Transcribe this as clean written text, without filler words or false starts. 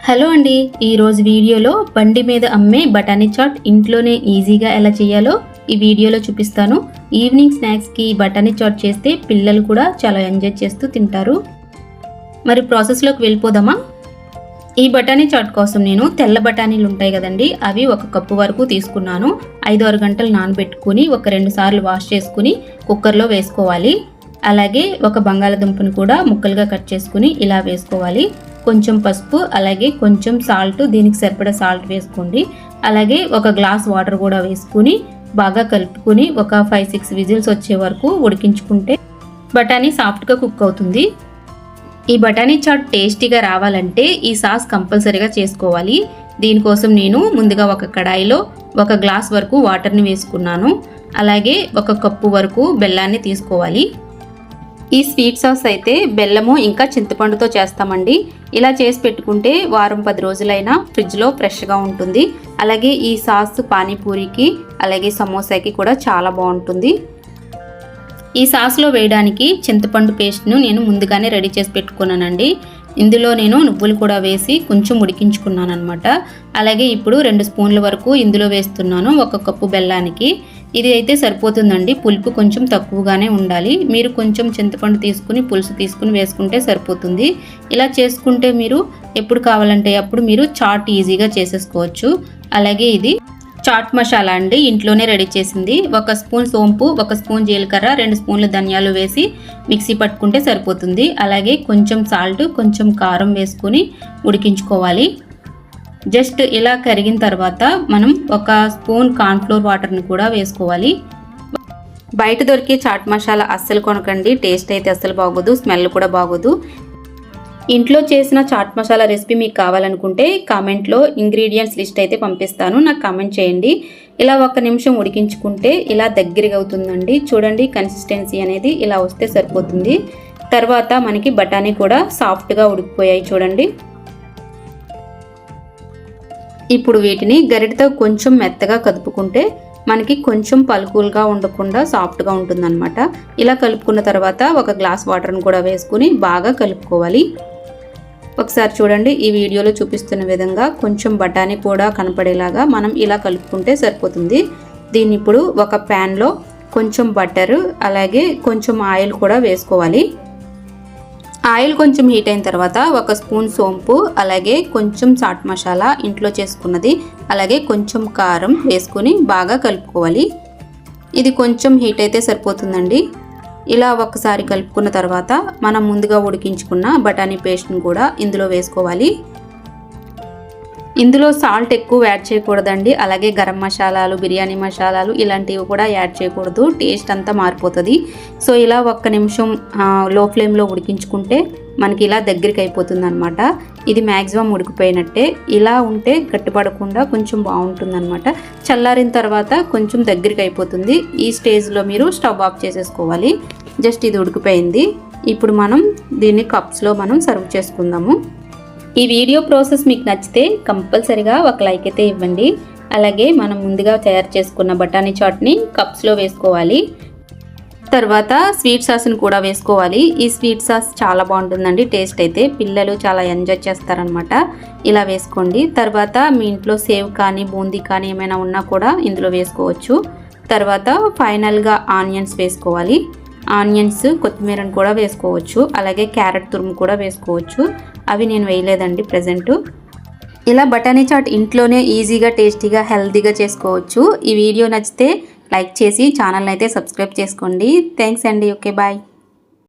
Hello అండి, ఈరోజు వీడియోలో బండి మీద అమ్మే బఠానీ చాట్ ఇంట్లోనే ఈజీగా ఎలా చేయాలో ఈ వీడియోలో చూపిస్తాను. ఈవినింగ్ స్నాక్స్కి బఠానీ చాట్ చేస్తే పిల్లలు కూడా చాలా ఎంజాయ్ చేస్తూ తింటారు. మరి ప్రాసెస్లోకి వెళ్ళిపోదామా? ఈ బఠానీ చాట్ కోసం నేను తెల్ల బఠానీలు ఉంటాయి కదండి, అవి 1 కప్పు వరకు తీసుకున్నాను. 5-6 గంటలు నానబెట్టుకుని ఒక 2 సార్లు వాష్ చేసుకుని కుక్కర్లో వేసుకోవాలి. అలాగే ఒక బంగాళదుంపను కూడా ముక్కలుగా కట్ చేసుకుని ఇలా వేసుకోవాలి. కొంచెం పసుపు, అలాగే కొంచెం సాల్ట్, దీనికి సరిపడా సాల్ట్ వేసుకోండి. అలాగే ఒక గ్లాస్ వాటర్ కూడా వేసుకుని బాగా కలుపుకుని ఒక 5-6 విజిల్స్ వచ్చే వరకు ఉడికించుకుంటే బఠానీ సాఫ్ట్గా కుక్ అవుతుంది. ఈ బఠానీ చాట్ టేస్టీగా రావాలంటే ఈ సాస్ కంపల్సరీగా చేసుకోవాలి. దీనికోసం నేను ముందుగా ఒక కడాయిలో 1 గ్లాస్ వరకు వాటర్ని వేసుకున్నాను. అలాగే 1 కప్పు వరకు బెల్లాన్ని తీసుకోవాలి. ఈ స్వీట్ సాస్ అయితే బెల్లము ఇంకా చింతపండుతో చేస్తామండి. ఇలా చేసి పెట్టుకుంటే వారం 10 రోజులైనా ఫ్రిడ్జ్లో ఫ్రెష్గా ఉంటుంది. అలాగే ఈ సాస్ పానీపూరికి అలాగే సమోసాకి కూడా చాలా బాగుంటుంది. ఈ సాస్లో వేయడానికి చింతపండు పేస్ట్ను నేను ముందుగానే రెడీ చేసి పెట్టుకున్నానండి. ఇందులో నేను నువ్వులు కూడా వేసి కొంచెం ఉడికించుకున్నాను అనమాట. అలాగే ఇప్పుడు 2 స్పూన్ల వరకు ఇందులో వేస్తున్నాను 1 కప్పు బెల్లానికి. ఇది అయితే సరిపోతుందండి, పులుపు కొంచెం తక్కువగానే ఉండాలి. మీరు కొంచెం చింతపండు తీసుకుని పులుసు తీసుకుని వేసుకుంటే సరిపోతుంది. ఇలా చేసుకుంటే మీరు ఎప్పుడు కావాలంటే అప్పుడు మీరు చాట్ ఈజీగా చేసేసుకోవచ్చు. అలాగే ఇది చాట్ మసాలా అండి, ఇంట్లోనే రెడీ చేసింది. 1 స్పూన్ సోంపు, 1 స్పూన్ జీలకర్ర, 2 స్పూన్ల ధనియాలు వేసి మిక్సీ పట్టుకుంటే సరిపోతుంది. అలాగే కొంచెం సాల్ట్, కొంచెం కారం వేసుకుని ఉడికించుకోవాలి. జస్ట్ ఇలా కరిగిన తర్వాత మనం 1 స్పూన్ కార్న్ఫ్లోర్ వాటర్ని కూడా వేసుకోవాలి. బయట దొరికే చాట్ మసాలా అస్సలు కొనకండి, టేస్ట్ అయితే అస్సలు బాగోదు, స్మెల్ కూడా బాగోదు. ఇంట్లో చేసిన చాట్ మసాలా రెసిపీ మీకు కావాలనుకుంటే కామెంట్లో ఇంగ్రీడియంట్స్ లిస్ట్ అయితే పంపిస్తాను, నాకు కామెంట్ చేయండి. ఇలా 1 నిమిషం ఉడికించుకుంటే ఇలా దగ్గరగా అవుతుందండి. చూడండి, కన్సిస్టెన్సీ అనేది ఇలా వస్తే సరిపోతుంది. తర్వాత మనకి బఠానీ కూడా సాఫ్ట్గా ఉడికిపోయాయి చూడండి. ఇప్పుడు వీటిని గరిటతో కొంచెం మెత్తగా కదుపుకుంటే మనకి కొంచెం పలుకులుగా ఉండకుండా సాఫ్ట్గా ఉంటుందన్నమాట. ఇలా కలుపుకున్న తర్వాత 1 గ్లాస్ వాటర్ని కూడా వేసుకుని బాగా కలుపుకోవాలి. ఒకసారి చూడండి, ఈ వీడియోలో చూపిస్తున్న విధంగా కొంచెం బఠానీ కూడా కనపడేలాగా మనం ఇలా కలుపుకుంటే సరిపోతుంది. దీన్ని ఇప్పుడు ఒక ప్యాన్లో కొంచెం బటర్ అలాగే కొంచెం ఆయిల్ కూడా వేసుకోవాలి. ఆయిల్ కొంచెం హీట్ అయిన తర్వాత 1 స్పూన్ సోంపు, అలాగే కొంచెం చాట్ మసాలా ఇంట్లో చేసుకున్నది, అలాగే కొంచెం కారం వేసుకుని బాగా కలుపుకోవాలి. ఇది కొంచెం హీట్ అయితే సరిపోతుందండి. ఇలా ఒకసారి కలుపుకున్న తర్వాత మనం ముందుగా ఉడికించుకున్న బఠానీ పేస్ట్ని కూడా ఇందులో వేసుకోవాలి. ఇందులో సాల్ట్ ఎక్కువ యాడ్ చేయకూడదండి. అలాగే గరం మసాలాలు, బిర్యానీ మసాలాలు ఇలాంటివి కూడా యాడ్ చేయకూడదు, టేస్ట్ అంతా మారిపోతుంది. సో ఇలా 1 నిమిషం లో ఫ్లేమ్లో ఉడికించుకుంటే మనకి ఇలా దగ్గరికి అయిపోతుంది అనమాట. ఇది మ్యాక్సిమం ఉడికిపోయినట్టే. ఇలా ఉంటే గట్టిపడకుండా కొంచెం బాగుంటుంది అనమాట. చల్లారిన తర్వాత కొంచెం దగ్గరికి అయిపోతుంది. ఈ స్టేజ్లో మీరు స్టవ్ ఆఫ్ చేసేసుకోవాలి. జస్ట్ ఇది ఉడికిపోయింది. ఇప్పుడు మనం దీన్ని కప్స్లో మనం సర్వ్ చేసుకుందాము. ఈ వీడియో ప్రాసెస్ మీకు నచ్చితే కంపల్సరిగా 1 లైక్ అయితే ఇవ్వండి. అలాగే మనం ముందుగా తయారు చేసుకున్న బఠానీ చాట్ని కప్స్లో వేసుకోవాలి. తర్వాత స్వీట్ సాస్ని కూడా వేసుకోవాలి. ఈ స్వీట్ సాస్ చాలా బాగుంటుందండి, టేస్ట్ అయితే పిల్లలు చాలా ఎంజాయ్ చేస్తారనమాట. ఇలా వేసుకోండి. తర్వాత మీ ఇంట్లో సేవ్ కానీ బూందీ కానీ ఏమైనా ఉన్నా కూడా ఇందులో వేసుకోవచ్చు. తర్వాత ఫైనల్గా ఆనియన్స్ వేసుకోవాలి. ఆనియన్స్, కొత్తిమీరను కూడా వేసుకోవచ్చు. అలాగే క్యారెట్ తురుము కూడా వేసుకోవచ్చు. అవి నేను వేయలేదండి ప్రజెంట్. ఇలా బఠానీ చాట్ ఇంట్లోనే ఈజీగా, టేస్టీగా, హెల్తీగా చేసుకోవచ్చు. ఈ వీడియో నచ్చితే లైక్ చేసి ఛానల్ని అయితే సబ్స్క్రైబ్ చేసుకోండి. థ్యాంక్స్ అండి. Okay, bye.